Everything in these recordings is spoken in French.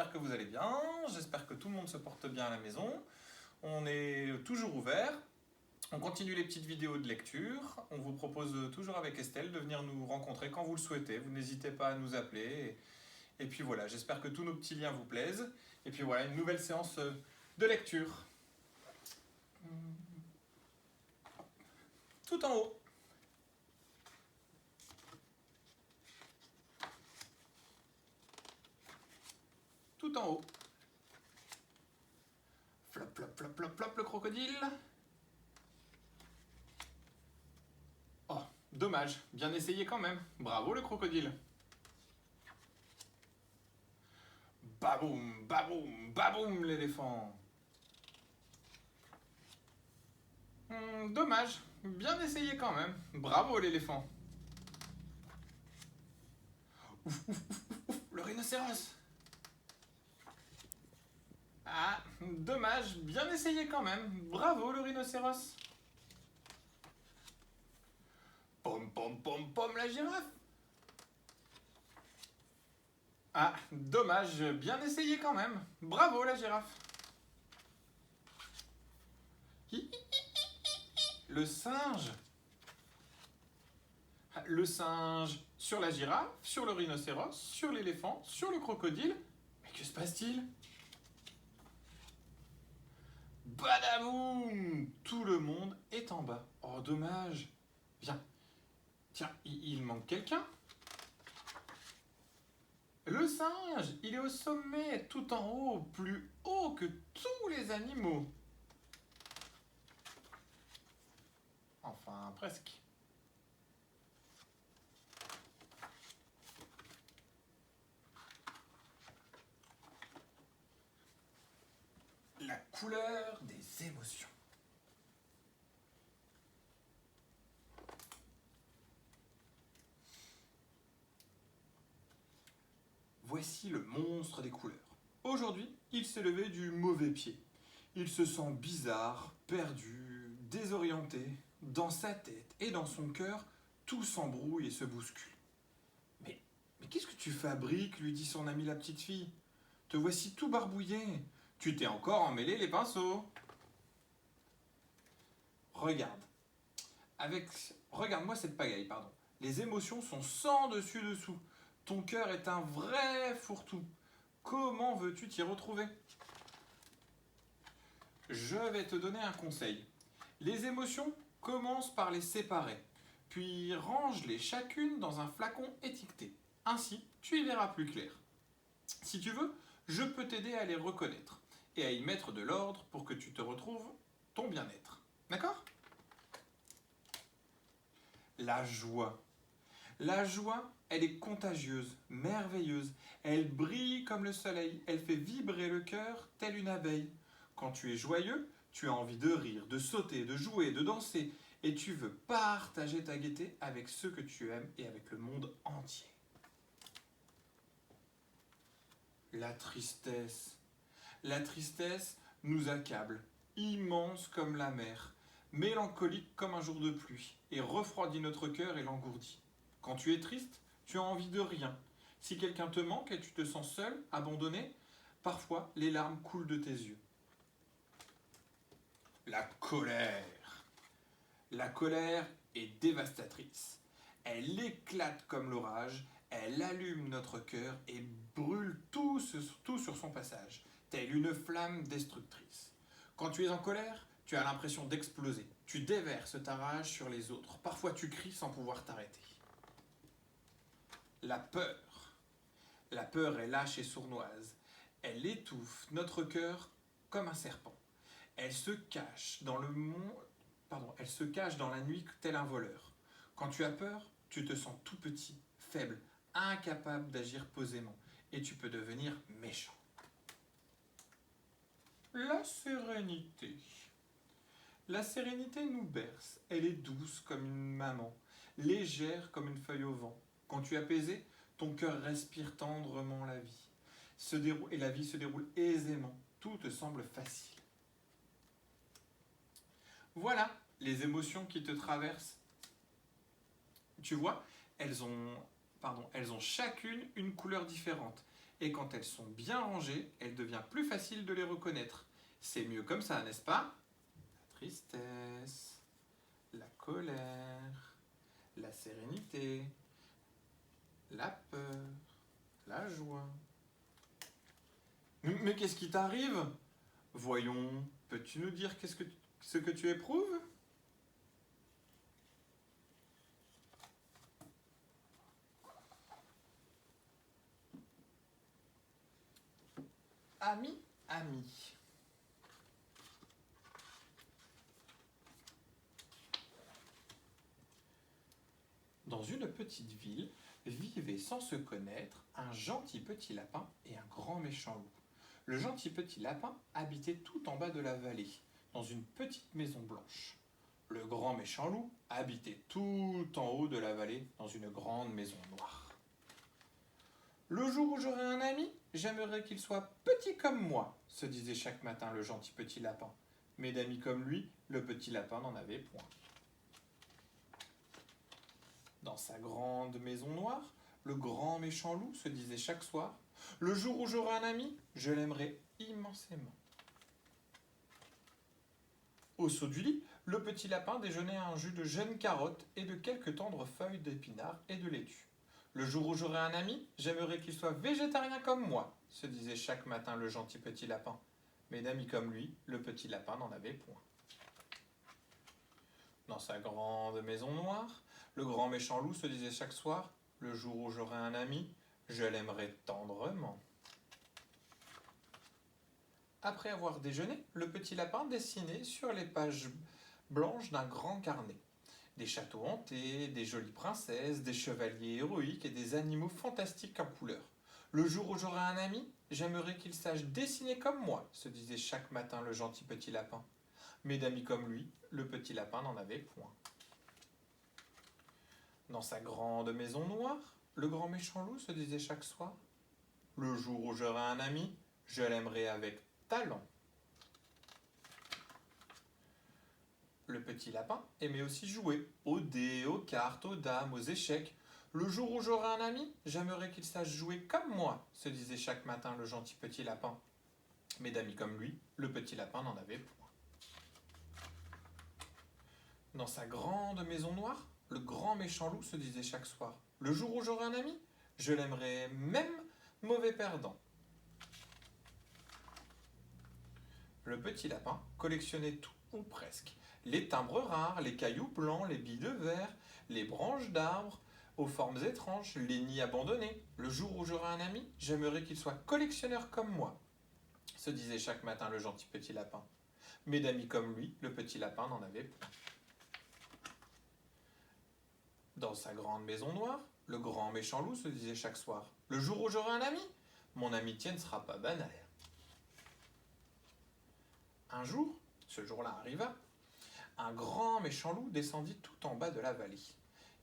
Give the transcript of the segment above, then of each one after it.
j'espère que vous allez bien, j'espère que tout le monde se porte bien à la maison. On est toujours ouvert, on continue les petites vidéos de lecture, on vous propose toujours avec Estelle de venir nous rencontrer quand vous le souhaitez, vous n'hésitez pas à nous appeler. Et puis voilà, j'espère que tous nos petits liens vous plaisent. Et puis voilà, une nouvelle séance de lecture. Tout en haut. Tout en haut. Flop, flop, flop, flop, flop, le crocodile. Oh, dommage, bien essayé quand même. Bravo le crocodile. Baboum, baboum, baboum l'éléphant. Dommage, bien essayé quand même. Bravo l'éléphant. Ouf, ouf, ouf, ouf, ouf, le rhinocéros. Ah, dommage, bien essayé quand même. Bravo le rhinocéros. Pom, pom, pom, pom, la girafe. Ah, dommage, bien essayé quand même. Bravo la girafe. Le singe. Le singe sur la girafe, sur le rhinocéros, sur l'éléphant, sur le crocodile. Mais que se passe-t-il? Badaboum! Tout le monde est en bas. Oh, dommage. Bien. Tiens, il manque quelqu'un. Le singe, il est au sommet, tout en haut, plus haut que tous les animaux. Enfin, presque. La couleur des émotions. Voici le monstre des couleurs. Aujourd'hui, il s'est levé du mauvais pied. Il se sent bizarre, perdu, désorienté. Dans sa tête et dans son cœur, tout s'embrouille et se bouscule. Mais qu'est-ce que tu fabriques lui dit son amie la petite fille. Te voici tout barbouillé. Tu t'es encore emmêlé les pinceaux. Regarde. Regarde-moi cette pagaille, pardon. Les émotions sont sans dessus-dessous. Ton cœur est un vrai fourre-tout. Comment veux-tu t'y retrouver? Je vais te donner un conseil. Les émotions, commence par les séparer, puis range-les chacune dans un flacon étiqueté. Ainsi, tu y verras plus clair. Si tu veux, je peux t'aider à les reconnaître et à y mettre de l'ordre pour que tu te retrouves ton bien-être. D'accord? La joie. La joie, elle est contagieuse, merveilleuse. Elle brille comme le soleil. Elle fait vibrer le cœur telle une abeille. Quand tu es joyeux, tu as envie de rire, de sauter, de jouer, de danser. Et tu veux partager ta gaieté avec ceux que tu aimes et avec le monde entier. La tristesse. La tristesse nous accable, immense comme la mer, mélancolique comme un jour de pluie, et refroidit notre cœur et l'engourdit. Quand tu es triste, tu as envie de rien. Si quelqu'un te manque et tu te sens seul, abandonné, parfois les larmes coulent de tes yeux. La colère. La colère est dévastatrice. Elle éclate comme l'orage, elle allume notre cœur et brûle tout sur son passage, telle une flamme destructrice. Quand tu es en colère, tu as l'impression d'exploser. Tu déverses ta rage sur les autres. Parfois tu cries sans pouvoir t'arrêter. La peur. La peur est lâche et sournoise. Elle étouffe notre cœur comme un serpent. Elle se cache dans elle se cache dans la nuit tel un voleur. Quand tu as peur, tu te sens tout petit, faible, incapable d'agir posément, et tu peux devenir méchant. La sérénité. La sérénité nous berce. Elle est douce comme une maman, légère comme une feuille au vent. Quand tu es apaisé, ton cœur respire tendrement la vie. Et la vie se déroule aisément. Tout te semble facile. Voilà les émotions qui te traversent. Tu vois, elles ont chacune une couleur différente. Et quand elles sont bien rangées, il devient plus facile de les reconnaître. C'est mieux comme ça, n'est-ce pas? La tristesse, la colère, la sérénité, la peur, la joie. Mais qu'est-ce qui t'arrive? Voyons, peux-tu nous dire ce que tu éprouves? Ami, ami. Dans une petite ville, vivaient sans se connaître un gentil petit lapin et un grand méchant loup. Le gentil petit lapin habitait tout en bas de la vallée, dans une petite maison blanche. Le grand méchant loup habitait tout en haut de la vallée, dans une grande maison noire. Le jour où j'aurai un ami, j'aimerais qu'il soit petit comme moi, se disait chaque matin le gentil petit lapin. Mais d'amis comme lui, le petit lapin n'en avait point. Dans sa grande maison noire, le grand méchant loup se disait chaque soir « Le jour où j'aurai un ami, je l'aimerai immensément. » Au saut du lit, le petit lapin déjeunait un jus de jeunes carottes et de quelques tendres feuilles d'épinards et de laitue. Le jour où j'aurai un ami, j'aimerais qu'il soit végétarien comme moi, se disait chaque matin le gentil petit lapin. Mais d'amis comme lui, le petit lapin n'en avait point. Dans sa grande maison noire, le grand méchant loup se disait chaque soir « Le jour où j'aurai un ami, je l'aimerai tendrement. » Après avoir déjeuné, le petit lapin dessinait sur les pages blanches d'un grand carnet des châteaux hantés, des jolies princesses, des chevaliers héroïques et des animaux fantastiques en couleurs. Le jour où j'aurai un ami, j'aimerais qu'il sache dessiner comme moi, se disait chaque matin le gentil petit lapin. Mais d'amis comme lui, le petit lapin n'en avait point. Dans sa grande maison noire, le grand méchant loup se disait chaque soir « Le jour où j'aurai un ami, je l'aimerai avec talent. » Le petit lapin aimait aussi jouer aux dés, aux cartes, aux dames, aux échecs. Le jour où j'aurai un ami, j'aimerais qu'il sache jouer comme moi, se disait chaque matin le gentil petit lapin. Mais d'amis comme lui, le petit lapin n'en avait point. Dans sa grande maison noire, le grand méchant loup se disait chaque soir « Le jour où j'aurai un ami, je l'aimerai même mauvais perdant. » Le petit lapin collectionnait tout, ou presque. Les timbres rares, les cailloux blancs, les billes de verre, les branches d'arbres aux formes étranges, les nids abandonnés. Le jour où j'aurai un ami, j'aimerais qu'il soit collectionneur comme moi, se disait chaque matin le gentil petit lapin. Mais d'amis comme lui, le petit lapin n'en avait point. Dans sa grande maison noire, le grand méchant loup se disait chaque soir « Le jour où j'aurai un ami, mon amitié ne sera pas banale. » Un jour, ce jour-là arriva, un grand méchant loup descendit tout en bas de la vallée,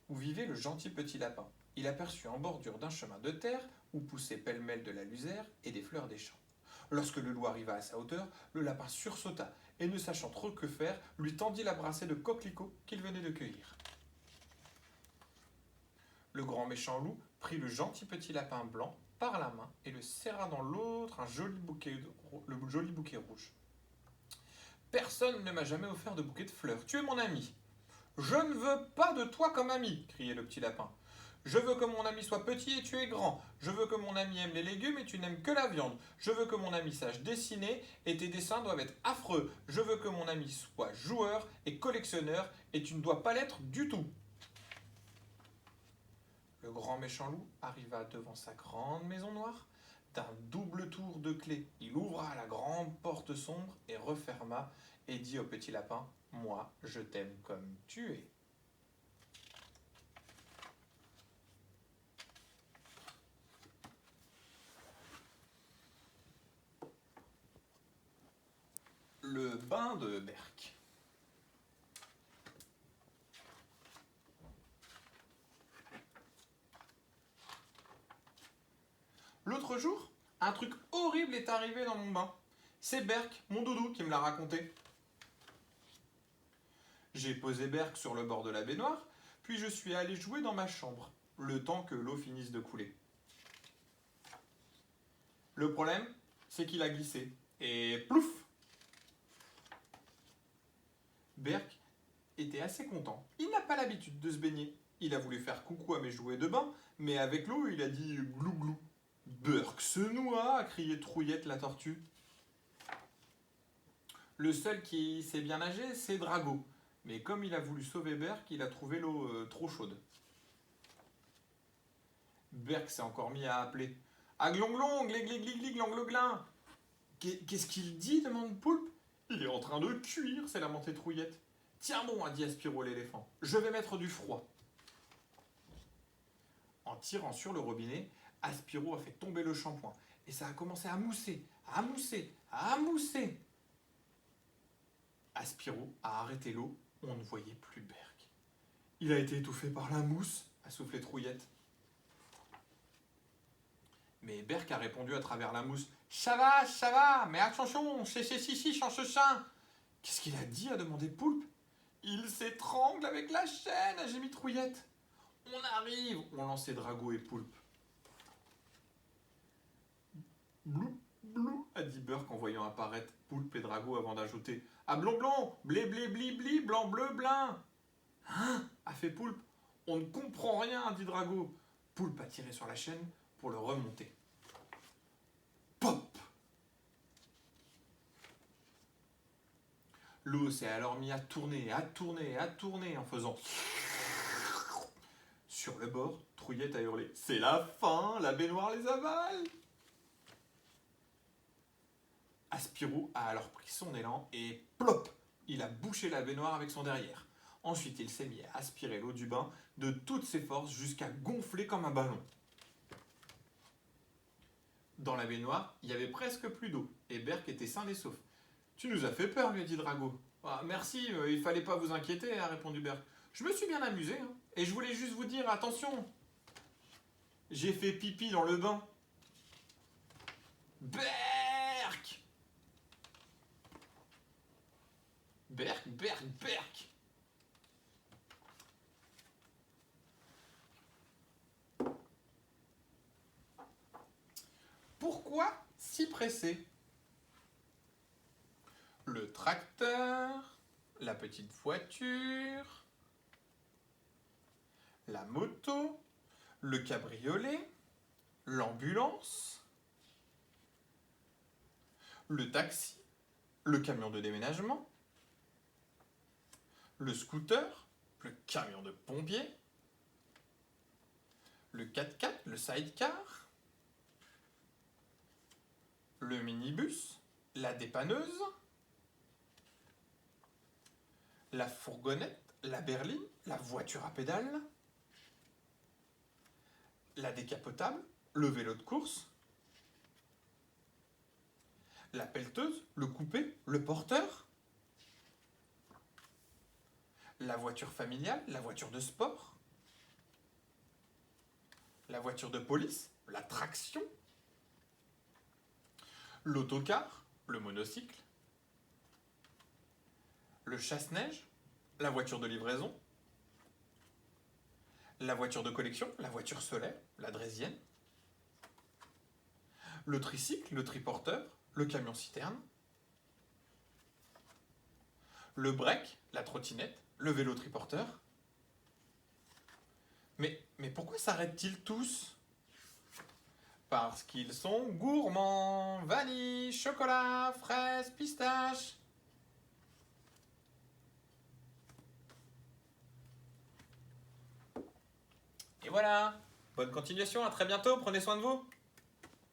où vivait le gentil petit lapin. Il aperçut en bordure d'un chemin de terre où poussaient pêle-mêle de la luzerne et des fleurs des champs. Lorsque le loup arriva à sa hauteur, le lapin sursauta et, ne sachant trop que faire, lui tendit la brassée de coquelicots qu'il venait de cueillir. Le grand méchant loup prit le gentil petit lapin blanc par la main et le serra dans l'autre le joli bouquet rouge. « Personne ne m'a jamais offert de bouquet de fleurs. Tu es mon ami. »« Je ne veux pas de toi comme ami, criait le petit lapin. Je veux que mon ami soit petit et tu es grand. Je veux que mon ami aime les légumes et tu n'aimes que la viande. Je veux que mon ami sache dessiner et tes dessins doivent être affreux. Je veux que mon ami soit joueur et collectionneur et tu ne dois pas l'être du tout. » Le grand méchant loup arriva devant sa grande maison noire. D'un double tour de clé, il ouvra la grande porte sombre et referma et dit au petit lapin « Moi, je t'aime comme tu es. » Le bain de Berck. L'autre jour, un truc horrible est arrivé dans mon bain. C'est Berck, mon doudou, qui me l'a raconté. J'ai posé Berck sur le bord de la baignoire, puis je suis allé jouer dans ma chambre, le temps que l'eau finisse de couler. Le problème, c'est qu'il a glissé. Et plouf! Berk était assez content. Il n'a pas l'habitude de se baigner. Il a voulu faire coucou à mes jouets de bain, mais avec l'eau, il a dit glou glou. Berk se noie, a crié Trouillette la tortue. Le seul qui sait bien nager, c'est Drago. Mais comme il a voulu sauver Berk, il a trouvé l'eau trop chaude. Berk s'est encore mis à appeler. Aglonglong, glégligliglig, glangloglin. Qu'est-ce qu'il dit demande Poulpe. Il est en train de cuire, s'est lamentée Trouillette. Tiens bon, a dit Aspiro l'éléphant, je vais mettre du froid. En tirant sur le robinet, Aspiro a fait tomber le shampoing. Et ça a commencé à mousser, à mousser, à mousser. Aspiro a arrêté l'eau, on ne voyait plus Berk. Il a été étouffé par la mousse, a soufflé Trouillette. Mais Berk a répondu à travers la mousse. Ça va, mais attention, c'est chanchechin. Qu'est-ce qu'il a dit a demandé Poulpe. Il s'étrangle avec la chaîne, a gémi Trouillette. On arrive, ont lancé Drago et Poulpe. Blou, blou, a dit Berk en voyant apparaître Poulpe et Drago avant d'ajouter. Ah blon, blé, bli, bli, blanc, bleu, blin. Hein, a fait Poulpe. On ne comprend rien, a dit Drago. Poulpe a tiré sur la chaîne pour le remonter. Pop! L'eau s'est alors mise à tourner en faisant... Sur le bord, Trouillette a hurlé. C'est la fin, la baignoire les avale. Aspiro a alors pris son élan et plop! Il a bouché la baignoire avec son derrière. Ensuite, il s'est mis à aspirer l'eau du bain de toutes ses forces jusqu'à gonfler comme un ballon. Dans la baignoire, il y avait presque plus d'eau et Berk était sain et sauf. Tu nous as fait peur, lui a dit Drago. Ah, merci, il fallait pas vous inquiéter, a répondu Berk. Je me suis bien amusé, hein, et je voulais juste vous dire, attention, j'ai fait pipi dans le bain. Berk! Berk! Pourquoi si pressé? Le tracteur, la petite voiture, la moto, le cabriolet, l'ambulance, le taxi, le camion de déménagement, le scooter, le camion de pompier, le 4x4, le sidecar, le minibus, la dépanneuse, la fourgonnette, la berline, la voiture à pédales, la décapotable, le vélo de course, la pelleteuse, le coupé, le porteur, la voiture familiale, la voiture de sport, la voiture de police, la traction, l'autocar, le monocycle, le chasse-neige, la voiture de livraison, la voiture de collection, la voiture solaire, la draisienne, le tricycle, le triporteur, le camion-citerne, le break, la trottinette, le vélo triporteur. Mais pourquoi s'arrêtent-ils tous? Parce qu'ils sont gourmands, vanille, chocolat, fraises, pistaches. Et voilà, bonne continuation, à très bientôt, prenez soin de vous.